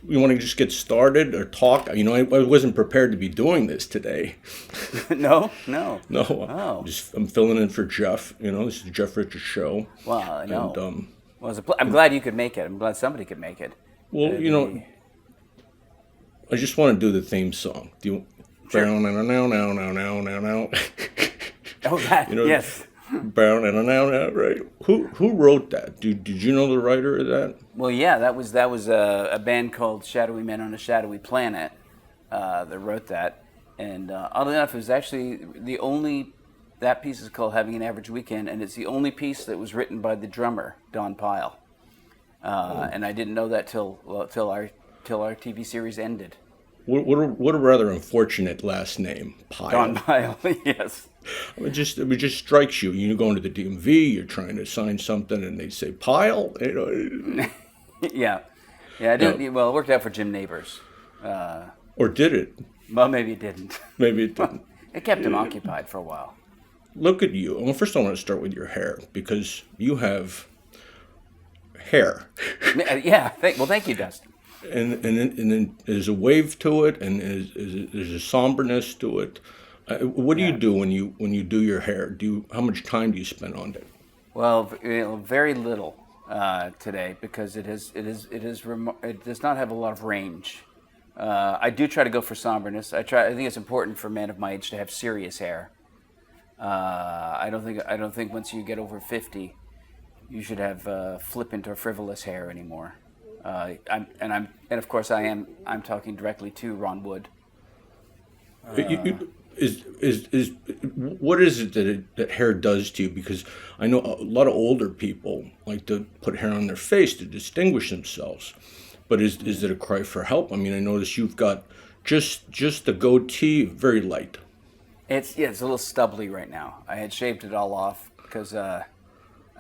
you want to just get started or talk? You know, I wasn't prepared to be doing this today. No. No, Oh. I'm filling in for Jeff. You know, this is Jeff Richards' show. Well, I know. And Well, I'm glad you could make it. I'm glad somebody could make it. well, you know, I just want to do the theme song. Do you? Sure. Now. Oh, that. You know, Yes. now, right? Who wrote that? Did you know the writer of that? Well, yeah, that was a band called Shadowy Men on a Shadowy Planet that wrote that, and oddly enough, it was actually that piece is called Having an Average Weekend, and it's the only piece that was written by the drummer Don Pyle, and I didn't know that till our TV series ended. What a rather unfortunate last name, Pyle. Don Pyle, yes. It just strikes you. You go into the DMV, you're trying to sign something, and they say Pyle. You know. Yeah. I didn't. Well, it worked out for Jim Neighbors. Or did it? Well, maybe it didn't. Maybe it didn't. It kept him occupied for a while. Look at you. Well, first I want to start with your hair, because you have hair. Yeah. Thank you, Dustin. And then there's a wave to it, and there's a somberness to it. What do you do when you do your hair? How much time do you spend on it? Well, very little today, because it does not have a lot of range. I do try to go for somberness. I think it's important for a man of my age to have serious hair. I don't think once you get over 50, you should have flippant or frivolous hair anymore. And of course I'm talking directly to Ron Wood. What is it that hair does to you? Because I know a lot of older people like to put hair on their face to distinguish themselves. But is it a cry for help? I mean, I notice you've got just the goatee, very light. It's a little stubbly right now. I had shaved it all off because I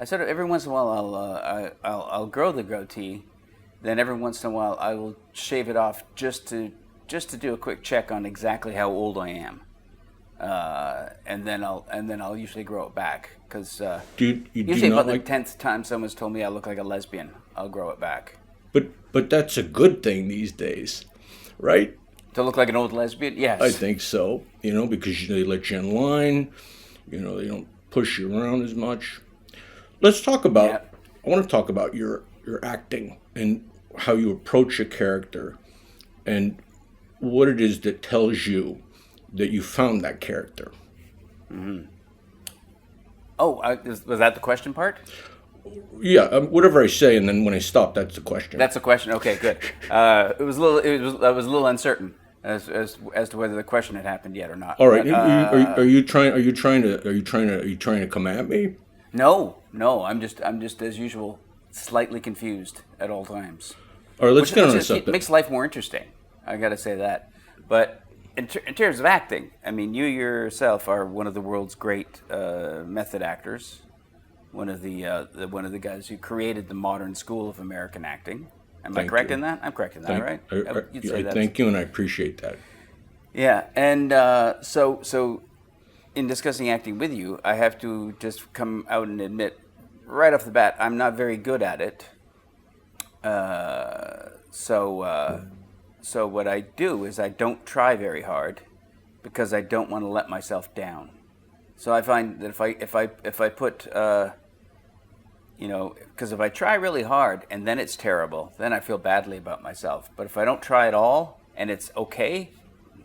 sort of every once in a while I'll grow the goatee. Then every once in a while I will shave it off just to do a quick check on exactly how old I am, and then I'll usually grow it back because usually about the 10th time someone's told me I look like a lesbian, I'll grow it back. But that's a good thing these days, right? To look like an old lesbian, yes. I think so. You know, because they let you in line. You know, they don't push you around as much. Let's talk about. Yeah. I want to talk about your acting and how you approach a character, and what it is that tells you that you found that character. Mm-hmm. Oh, was that the question part? Yeah, whatever I say, and then when I stop, that's the question. That's the question. Okay, good. I was a little uncertain as to whether the question had happened yet or not. All right, but, are you trying to come at me? No. I'm just as usual, slightly confused at all times. All right, let's get on to something. It makes life more interesting. I got to say that. But in terms of acting, I mean, you yourself are one of the world's great method actors. One of the guys who created the modern school of American acting. Am I correct in that? I'm correct in that, right? You'd say that. Thank you, and I appreciate that. Yeah, and so in discussing acting with you, I have to just come out and admit right off the bat, I'm not very good at it. So what I do is I don't try very hard because I don't want to let myself down. So I find that if I put because if I try really hard and then it's terrible, then I feel badly about myself. But if I don't try at all and it's okay,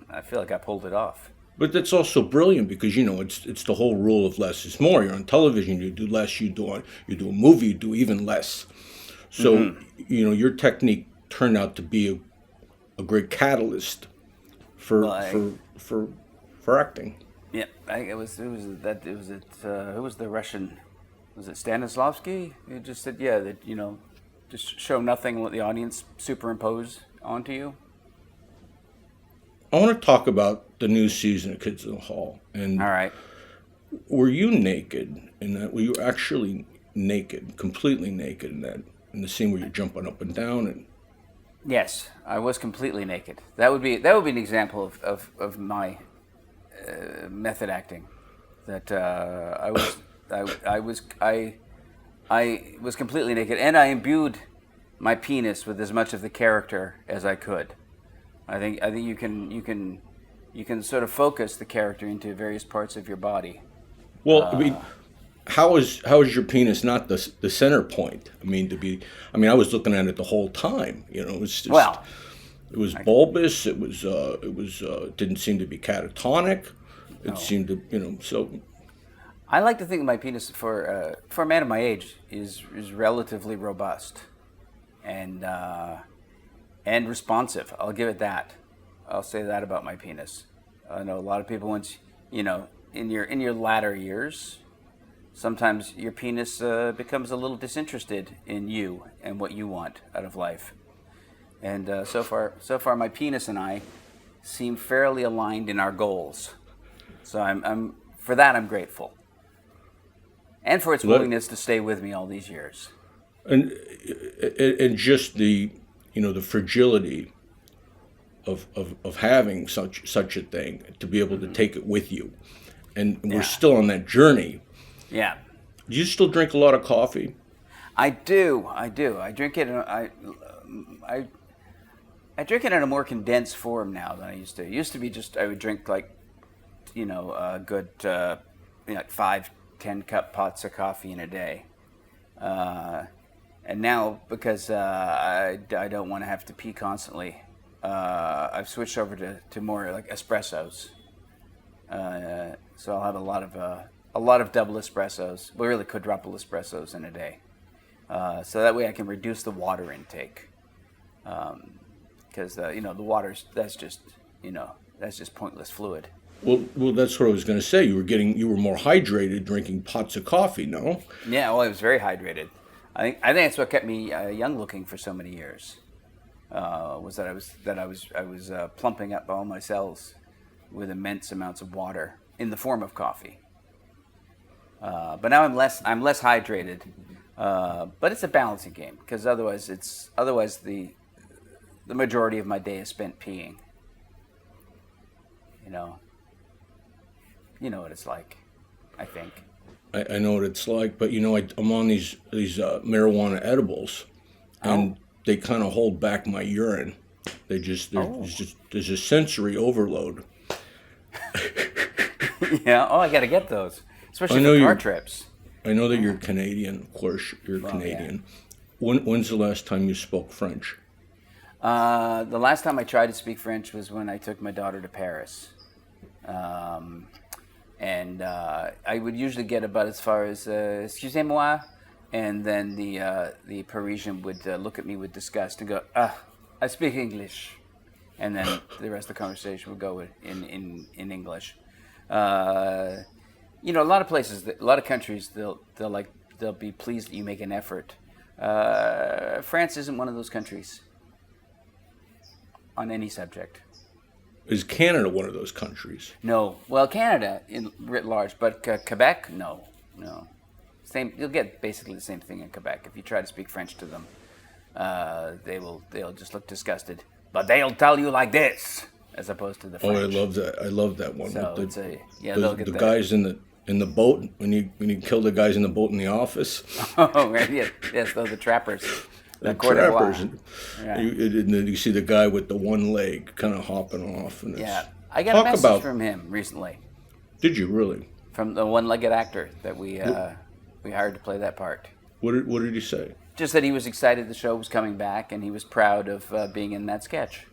I feel like I pulled it off. But that's also brilliant because, it's the whole rule of less is more. You're on television, you do less. You do a movie, you do even less. So, your technique turned out to be a great catalyst for acting. Yeah, who was the Russian? Was it Stanislavski? Who just said, just show nothing, let the audience superimpose onto you. I want to talk about the new season of Kids in the Hall. And all right. Were you naked in that? Were you actually naked, completely naked in the scene where you're jumping up and down? And yes, I was completely naked. That would be an example of my method acting. That I was completely naked, and I imbued my penis with as much of the character as I could. I think you can sort of focus the character into various parts of your body. Well, I mean, how is your penis not the center point? I mean, I was looking at it the whole time. You know, it was just, it was bulbous. It was didn't seem to be catatonic. It seemed to, you know, so. I like to think my penis for a man of my age is relatively robust, and responsive. I'll give it that. I'll say that about my penis. I know a lot of people, once you know, in your latter years, sometimes your penis becomes a little disinterested in you and what you want out of life. And so far, my penis and I seem fairly aligned in our goals. So I'm for that I'm grateful, and for its willingness to stay with me all these years. And just the, you know, the fragility of having such a thing, to be able to take it with you, and we're still on that journey. Yeah. Do you still drink a lot of coffee? I do. I drink it. I drink it in a more condensed form now than I used to. It used to be just I would drink like, you know, a good like 5-10 cup pots of coffee in a day. And now, because I don't want to have to pee constantly, I've switched over to more like espressos. So I'll have a lot of double espressos, well, really quadruple espressos in a day. So that way I can reduce the water intake. Because you know, the water's that's just pointless fluid. Well, that's what I was going to say. You were more hydrated drinking pots of coffee, no? Yeah, well, I was very hydrated. I think that's what kept me young looking for so many years. Was that I was plumping up all my cells with immense amounts of water in the form of coffee. But now I'm less hydrated. But it's a balancing game, because otherwise the majority of my day is spent peeing. You know what it's like, I think. I know what it's like, but you know, I'm on these marijuana edibles, and they kind of hold back my urine. There's a sensory overload. Yeah. Oh, I got to get those, especially for car trips. I know that you're Canadian. Of course, you're Canadian. Yeah. When's the last time you spoke French? The last time I tried to speak French was when I took my daughter to Paris. And I would usually get about as far as "excusez-moi," and then the Parisian would look at me with disgust and go, "I speak English," and then the rest of the conversation would go in English. You know, a lot of places, a lot of countries, they'll be pleased that you make an effort. France isn't one of those countries on any subject. Is Canada one of those countries? No. Well, Canada in writ large, but Quebec, no. Same. You'll get basically the same thing in Quebec. If you try to speak French to them, they'll just look disgusted. But they'll tell you like this, as opposed to the French. Oh, I love that. I love that one. So they'll get the guys in the boat when you kill the guys in the boat in the office. Oh, right. Yes, those are the trappers. The trappers. And then you see the guy with the one leg kind of hopping off. And I got a message from him recently. Did you really? From the one-legged actor that we hired to play that part. What did he say? Just that he was excited the show was coming back, and he was proud of being in that sketch.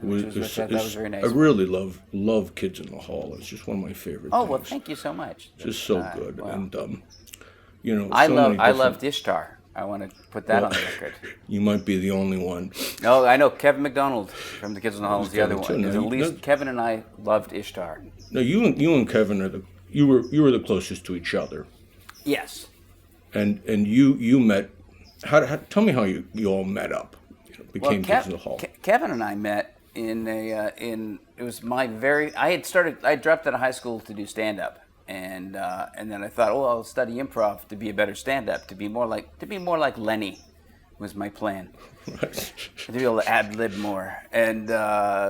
Which I thought was very nice. I really love Kids in the Hall. It's just one of my favorite things. Well, thank you so much. Just so good. Wow. And, you know, I loved Ishtar. I want to put that on the record. You might be the only one. No, I know Kevin McDonald from the Kids in the Hall is the other one. At least Kevin and I loved Ishtar. No, you and Kevin you were the closest to each other. Yes. And you met. Tell me how you all met up. Became Kids in the Hall. Kevin and I met in it was my I dropped out of high school to do stand up. And then I thought, I'll study improv to be a better stand-up, to be more like Lenny, was my plan. Right. To be able to ad-lib more. And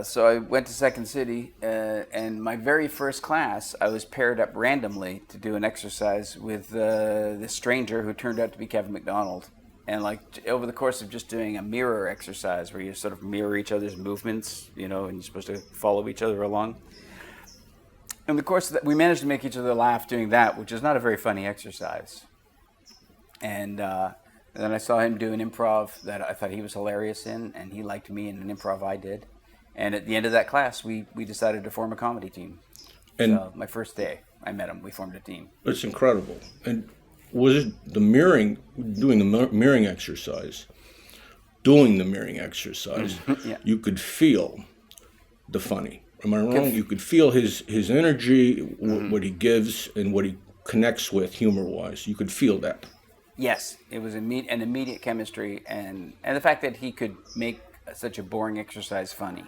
so I went to Second City, and my very first class, I was paired up randomly to do an exercise with this stranger who turned out to be Kevin McDonald. And like over the course of just doing a mirror exercise where you sort of mirror each other's movements, and you're supposed to follow each other along. In the course of that, we managed to make each other laugh doing that, which is not a very funny exercise. And then I saw him do an improv that I thought he was hilarious in, and he liked me in an improv I did. And at the end of that class, we decided to form a comedy team. And so my first day, I met him. We formed a team. It's incredible. And was it the mirroring, doing the mirroring exercise, Yeah. You could feel the funny. Am I wrong? You could feel his energy, what he gives, and what he connects with humor-wise. You could feel that. Yes, it was an immediate chemistry, and the fact that he could make such a boring exercise funny,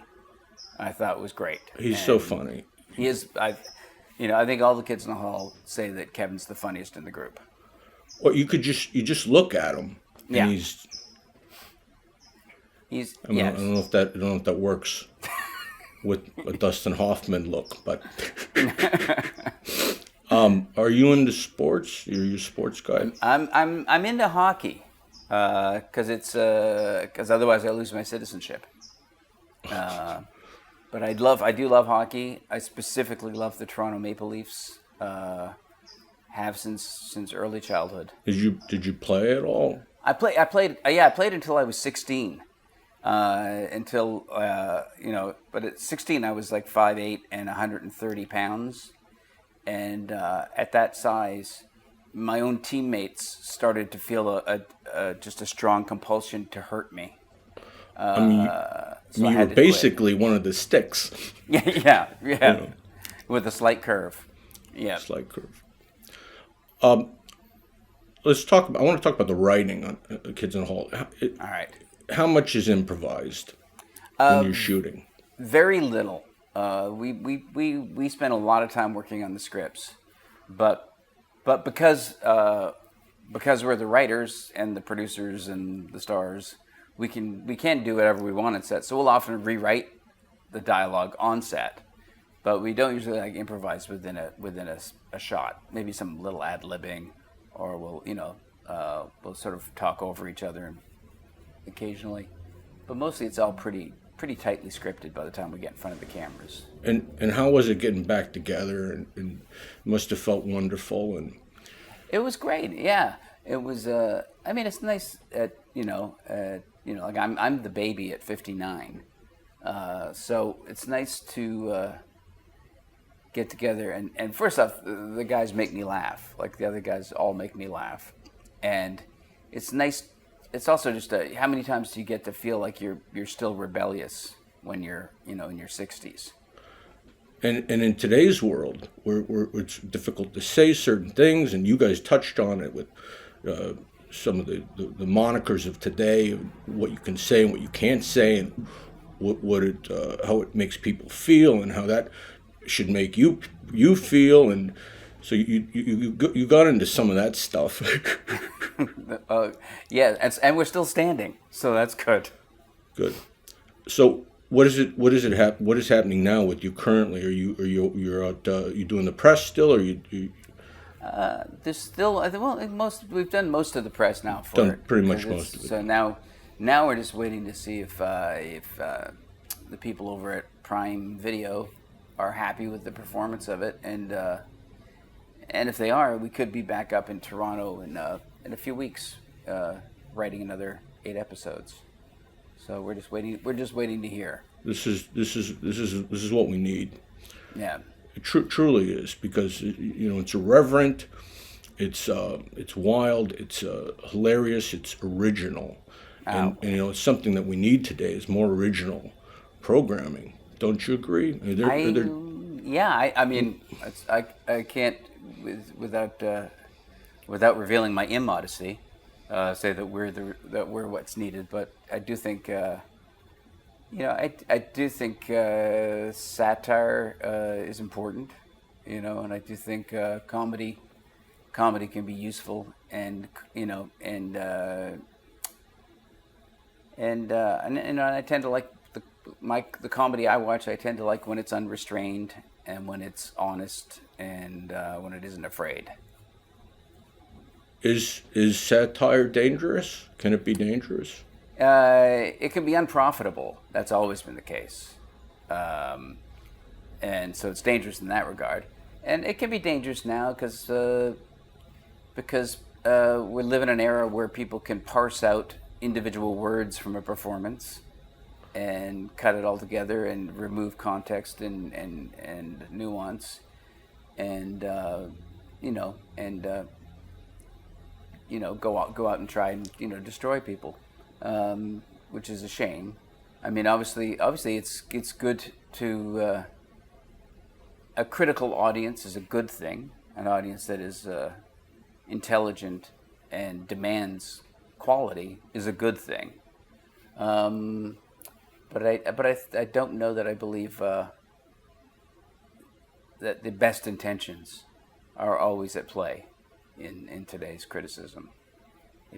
I thought was great. He's so funny. He is. I think all the kids in the hall say that Kevin's the funniest in the group. Well, you just look at him, and yeah. he's. Yes. I don't know if that works with a Dustin Hoffman look, but. Are you into sports? You're a sports guy. I'm into hockey, because otherwise I lose my citizenship. But I do love hockey. I specifically love the Toronto Maple Leafs. Have since early childhood. Did you play at all? I played until I was 16. But at 16 I was like 5'8" and 130 pounds. And at that size, my own teammates started to feel just a strong compulsion to hurt me. You were basically one of the sticks. Yeah. With a slight curve. Yeah. Slight curve. I want to talk about the writing on Kids in the Hall. All right. How much is improvised when you're shooting? Very little. We spent a lot of time working on the scripts, but because we're the writers and the producers and the stars, we can do whatever we want on set. So we'll often rewrite the dialogue on set, but we don't usually like improvise within a shot. Maybe some little ad-libbing, or we'll sort of talk over each other occasionally, but mostly it's all pretty tightly scripted by the time we get in front of the cameras. And how was it getting back together? And it must have felt wonderful. And it was great. Yeah, it was. It's nice. Like I'm the baby at 59, so it's nice to get together. And first off, the guys make me laugh. Like the other guys all make me laugh, and it's nice. It's also just how many times do you get to feel like you're still rebellious when you're in your 60s? And in today's world, where it's difficult to say certain things, and you guys touched on it with some of the monikers of today, of what you can say and what you can't say, and how it makes people feel, and how that should make you feel, and so you got into some of that stuff. Yeah, and we're still standing, so that's good. Good. So what is happening now with you currently? You're out? You doing the press still, or you? There's still we've done most of the press now for done it. Pretty much most of it. So now we're just waiting to see if the people over at Prime Video are happy with the performance of it, and if they are, we could be back up in Toronto in a few weeks, writing another 8 episodes. So we're just waiting to hear. This is what we need. Yeah. It truly is, because it's irreverent, it's wild, it's hilarious, it's original, and it's something that we need today is more original programming. Don't you agree? I can't without revealing my immodesty say that we're what's needed, but I do think. I do think satire is important, and I do think comedy can be useful, and I tend to like the comedy I watch. I tend to like when it's unrestrained and when it's honest and when it isn't afraid. Is satire dangerous? Can it be dangerous? It can be unprofitable. That's always been the case. And so it's dangerous in that regard. And it can be dangerous now because we live in an era where people can parse out individual words from a performance and cut it all together and remove context and nuance and go out and try and destroy people, which is a shame. I mean, obviously it's good to a critical audience is a good thing. An audience that is intelligent and demands quality is a good thing. But I don't know that I believe that the best intentions are always at play in today's criticism.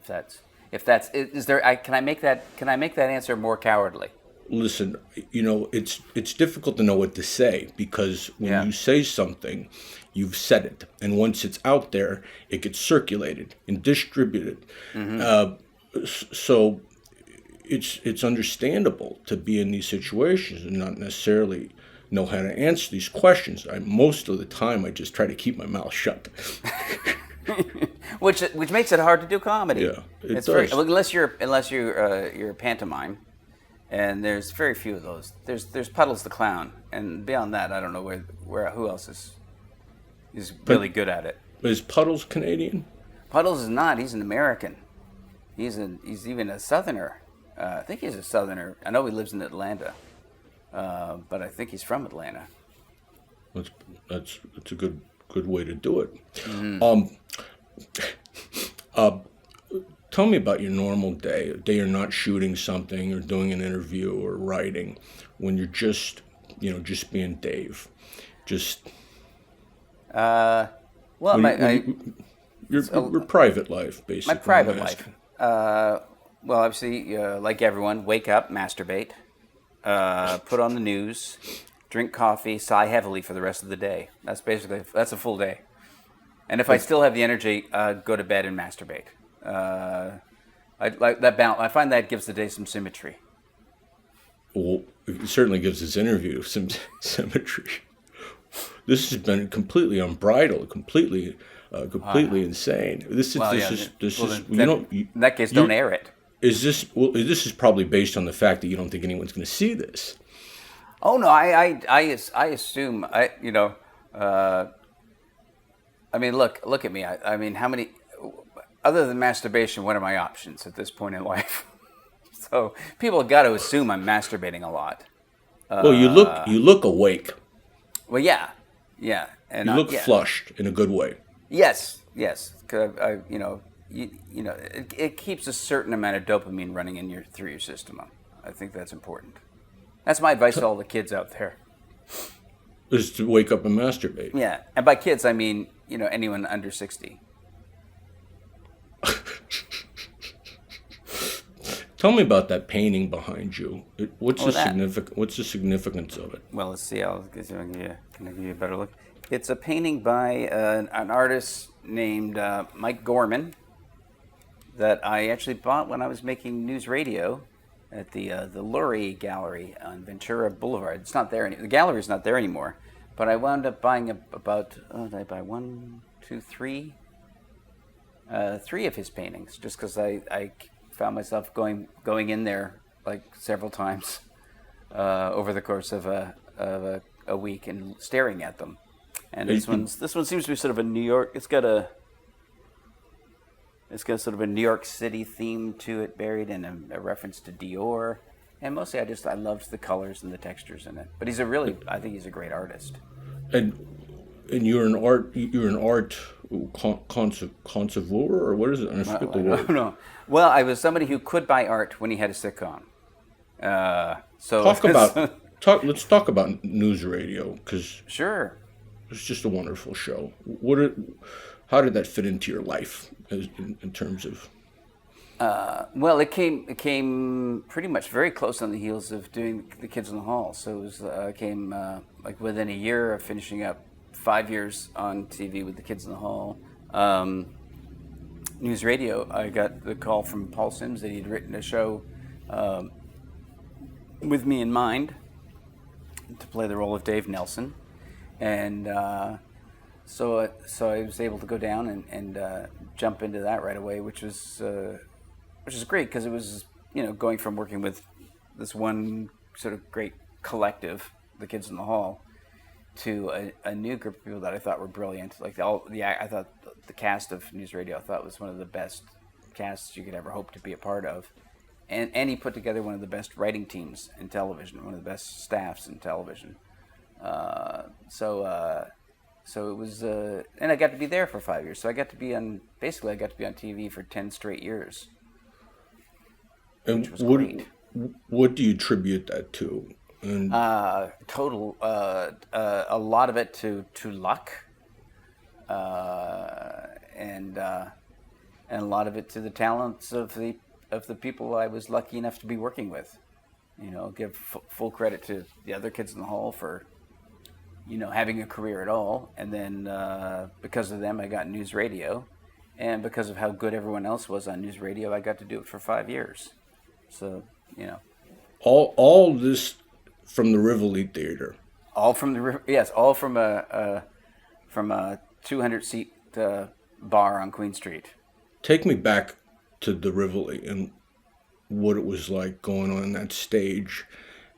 Can I make that answer more cowardly? Listen, it's difficult to know what to say because when you say something, you've said it, and once it's out there, it gets circulated and distributed. So it's understandable to be in these situations and not necessarily know how to answer these questions. Most of the time, I just try to keep my mouth shut. which makes it hard to do comedy. Yeah, it does. Unless you're a pantomime, and there's very few of those. There's Puddles the Clown, and beyond that, I don't know who else is really good at it. Is Puddles Canadian? Puddles is not. He's an American. He's even a Southerner. I think he's a Southerner. I know he lives in Atlanta, but I think he's from Atlanta. That's a good way to do it. Tell me about your normal day. A day you're not shooting something or doing an interview or writing, when you're just being Dave. Your private life, basically. My private life. Well, obviously, like everyone, wake up, masturbate, put on the news, drink coffee, sigh heavily for the rest of the day. That's a full day. And if I still have the energy, go to bed and masturbate. I like that balance. I find that gives the day some symmetry. Well, it certainly gives this interview some symmetry. This has been completely unbridled, completely insane. In that case, don't air it. This is probably based on the fact that you don't think anyone's going to see this. Oh no, I assume I mean, look at me. I mean, how many other than masturbation? What are my options at this point in life? So people have got to assume I'm masturbating a lot. Well, you look awake. Well, yeah, and you look flushed in a good way. Yes. Cause it keeps a certain amount of dopamine running through your system. I think that's important. That's my advice to all the kids out there. Is to wake up and masturbate. Yeah, and by kids I mean anyone under 60. Tell me about that painting behind you. What's the significance of it? Well, let's see. Can I give you a better look? It's a painting by an artist named Mike Gorman that I actually bought when I was making NewsRadio at the Lurie Gallery on Ventura Boulevard. It's not there. The gallery's not there anymore. But I wound up buying did I buy three of his paintings, just because I found myself going in there like several times over the course of a week and staring at them. And this one seems to be sort of a New York. It's got sort of a New York City theme to it, buried in a reference to Dior. And mostly, I loved the colors and the textures in it. But I think he's a great artist. And you're an art connoisseur, or what is it? I forget the word. No. Well, I was somebody who could buy art when he had a sitcom. Let's talk about NewsRadio, because sure, it's just a wonderful show. How did that fit into your life in terms of? Well, it came pretty much very close on the heels of doing The Kids in the Hall. So it came like within a year of finishing up 5 years on TV with The Kids in the Hall. NewsRadio, I got the call from Paul Sims that he'd written a show with me in mind to play the role of Dave Nelson, and so I was able to go down and jump into that right away, which was great, because it was, going from working with this one sort of great collective, the Kids in the Hall, to a new group of people that I thought were brilliant. I thought the cast of NewsRadio, I thought, was one of the best casts you could ever hope to be a part of. And he put together one of the best writing teams in television, one of the best staffs in television. So it was, and I got to be there for 5 years. So I got to be on TV for 10 straight years, which was great. What do you attribute that to? And a lot of it to luck, and a lot of it to the talents of the people I was lucky enough to be working with. Give full credit to the other Kids in the Hall for having a career at all, and then because of them I got NewsRadio, and because of how good everyone else was on NewsRadio, I got to do it for 5 years. So all this from the Rivoli Theater. All from a 200-seat bar on Queen Street. Take me back to the Rivoli and what it was like going on that stage,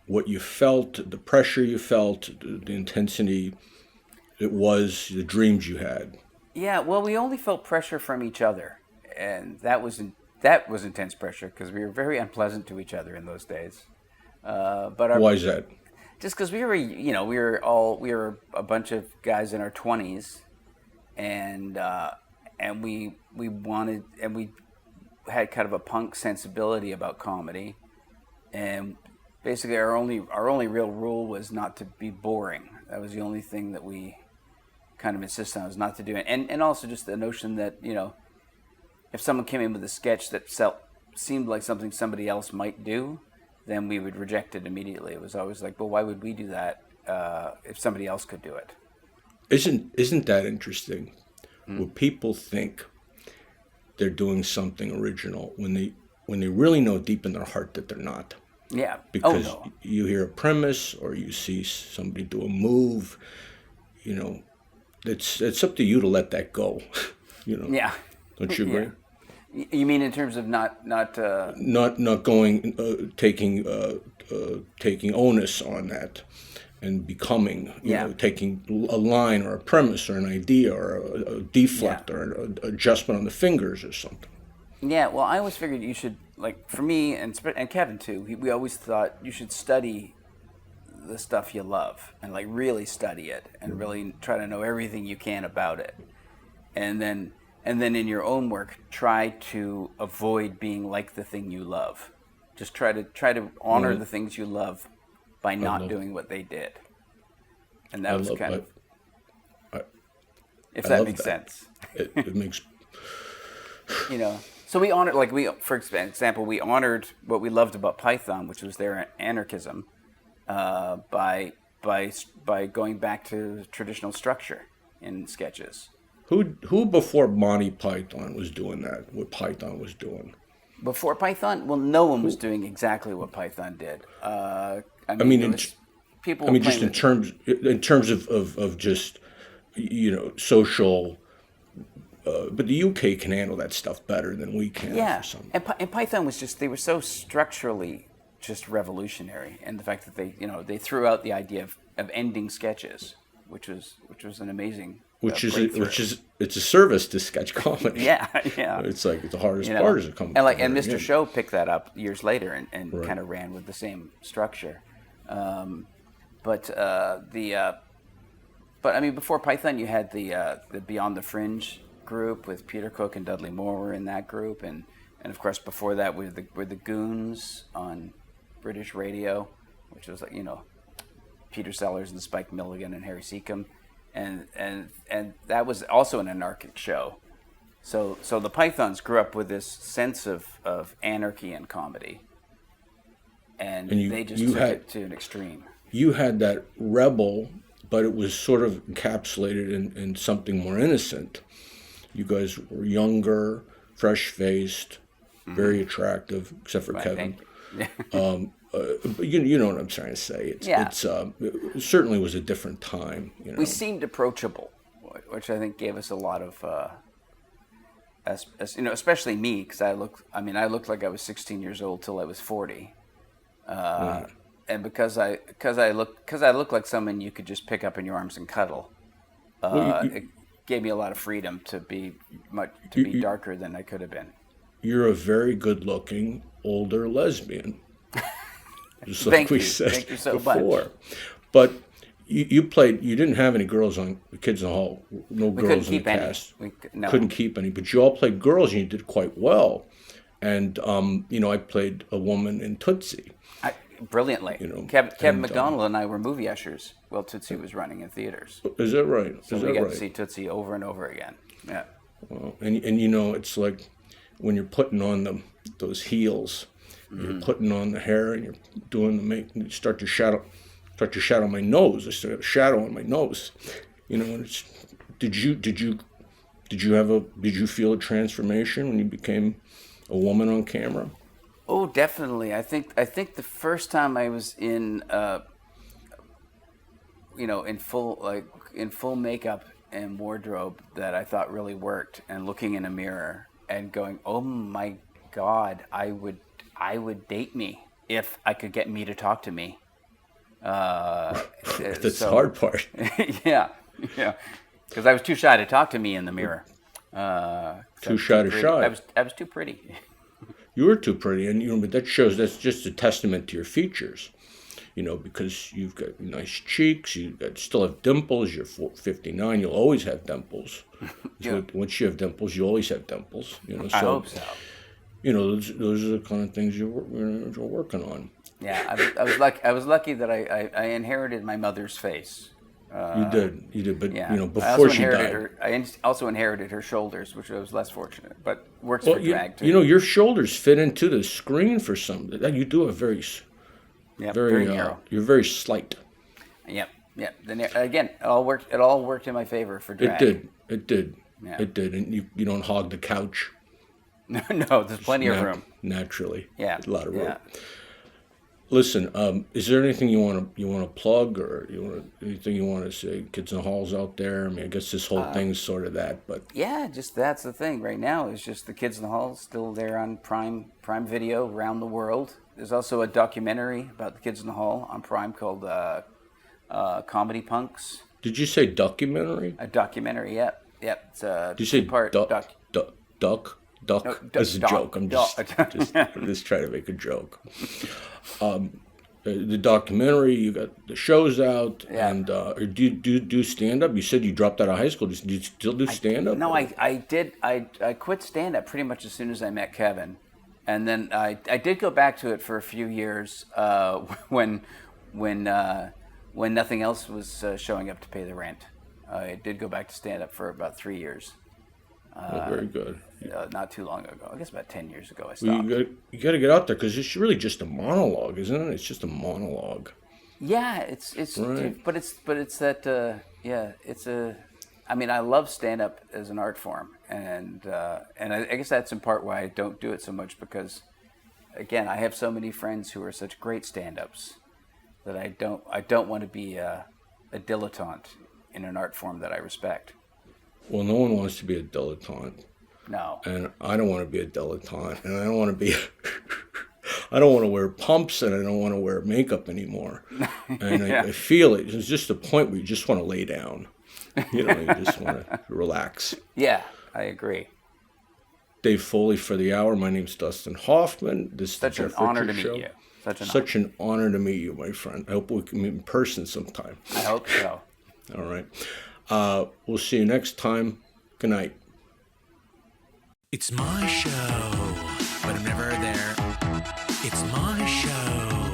what you felt, the pressure you felt, the intensity it was, the dreams you had. Yeah, well, we only felt pressure from each other, and that was intense pressure, because we were very unpleasant to each other in those days. Why is that? Just because we were a bunch of guys in our 20s, and we had kind of a punk sensibility about comedy, and basically our only real rule was not to be boring. That was the only thing that we kind of insisted on, was not to do it, and also just the notion that if someone came in with a sketch that seemed like something somebody else might do, then we would reject it immediately. It was always like, well, why would we do that if somebody else could do it? Isn't that interesting? Mm-hmm. When people think they're doing something original, when they really know deep in their heart that they're not. Yeah. Because you hear a premise or you see somebody do a move, it's up to you to let that go. Yeah. Don't you agree? Yeah. You mean in terms of not going taking onus on that and becoming taking a line or a premise or an idea or a deflect or an adjustment on the fingers or something. Yeah, well, I always figured you should, like, for me and Kevin too, we always thought you should study the stuff you love and like really study it and really try to know everything you can about it, and then in your own work, try to avoid being like the thing you love. Just try to honor the things you love by not doing what they did. And that was kind of, if that makes sense. It makes. So we honored, for example, we honored what we loved about Python, which was their anarchism, by going back to traditional structure in sketches. Who before Monty Python was doing that? What Python was doing? Before Python, well, no one was doing exactly what Python did. Just in terms of just social. But the UK can handle that stuff better than we can. Yeah, and Python was they were so structurally just revolutionary, and the fact that they threw out the idea of ending sketches, which was an amazing. It's a service to sketch comedy. Yeah. It's like the hardest part is to come. And Mr. Show picked that up years later and right. kind of ran with the same structure. But before Python, you had the Beyond the Fringe group with Peter Cook and Dudley Moore were in that group, and of course before that were the Goons on British radio, which was Peter Sellers and Spike Milligan and Harry Seacombe. And that was also an anarchic show. So the Pythons grew up with this sense of anarchy and comedy. And they just took it to an extreme. You had that rebel, but it was sort of encapsulated in something more innocent. You guys were younger, fresh-faced, very attractive, except for Right, Kevin. thank you. But you know what I'm trying to say. It certainly was a different time. You know, We seemed approachable, which I think gave us a lot of, you know, especially me, because I looked like I was 16 years old till I was 40, and because I looked like someone you could just pick up in your arms and cuddle. It gave me a lot of freedom to be darker than I could have been. You're a very good-looking older lesbian. Just like we said Thank you so before. much. But you didn't have any girls on Kids in the Hall. No We girls couldn't in keep the any. cast. No. Couldn't keep any. But you all played girls, and you did quite well. And you know, I played a woman in Tootsie. Brilliantly. You know, Kevin McDonald and I were movie ushers while Tootsie was running in theaters. Is that right? So we got to see Tootsie over and over again. Yeah. Well, and you know, it's like when you're putting on those heels, you're putting on the hair, and you're doing the make. You start to shadow my nose. I started a shadow on my nose. You know, and it's, did you feel a transformation when you became a woman on camera? Oh, definitely. I think the first time I was in, you know, in full makeup and wardrobe that I thought really worked, and looking in a mirror and going, "Oh my God, I would date me if I could get me to talk to me." That's the hard part. yeah, because I was too shy to talk to me in the mirror. Too shy to shy. I was too pretty. You were too pretty, and you know, but that's just a testament to your features, you know, because you've got nice cheeks, still have dimples. You're 59, you'll always have dimples. Yeah. Once you have dimples, you always have dimples. You know, so, I hope so. You know, those are the kind of things you're working on. Yeah, I was lucky that I inherited my mother's face. You did, but Yeah. you know, before she died. I also inherited her shoulders, which I was less fortunate, but works for drag too. You know, your shoulders fit into the screen for some. You do a very narrow. You're very slight. Yep. Again, it all worked in my favor for drag. It did, Yeah. and you don't hog the couch. No, there's plenty of room. Naturally, Yeah, a lot of room. Yeah. Listen, is there anything you want to plug, or anything you want to say? Kids in the Halls out there. I mean, I guess this whole thing is sort of that, but Yeah, just that's the thing right now is just the Kids in the Hall still there on Prime Video around the world. There's also a documentary about the Kids in the Hall on Prime called Comedy Punks. Did you say documentary? A documentary, yep. It's a Did you say two-part duck? No, That's a joke. I'm just I'm just trying to make a joke. The documentary, you got the shows out, Yeah. and do you do stand up? You said you dropped out of high school. Do you still do stand up? No, I did. I quit stand up pretty much as soon as I met Kevin, and then I did go back to it for a few years when nothing else was showing up to pay the rent. I did go back to stand up for about 3 years. Very good. Not too long ago. I guess about 10 years ago I stopped. Well, you got to get out there because it's really just a monologue, isn't it? It's just a monologue. Yeah, it's Right. but it's that it's a. I mean, I love stand up as an art form, and I guess that's in part why I don't do it so much because, again, I have so many friends who are such great stand-ups that I don't want to be a dilettante in an art form that I respect. Well, no one wants to be a dilettante. No. And I don't want to be a dilettante, and I don't want to be. I don't want to wear pumps, and I don't want to wear makeup anymore. And Yeah. I feel it. It's just a point where you just want to lay down. You know, you just want to relax. Yeah, I agree. Dave Foley for the hour. My name's Dustin Hoffman. This is Such the an Jeff honor to Richards meet Show. you. Such an Such an honor to meet you, my friend. I hope we can meet in person sometime. honor. I hope so. All right. We'll see you next time. Good night. It's my show, but I'm never there. It's my show.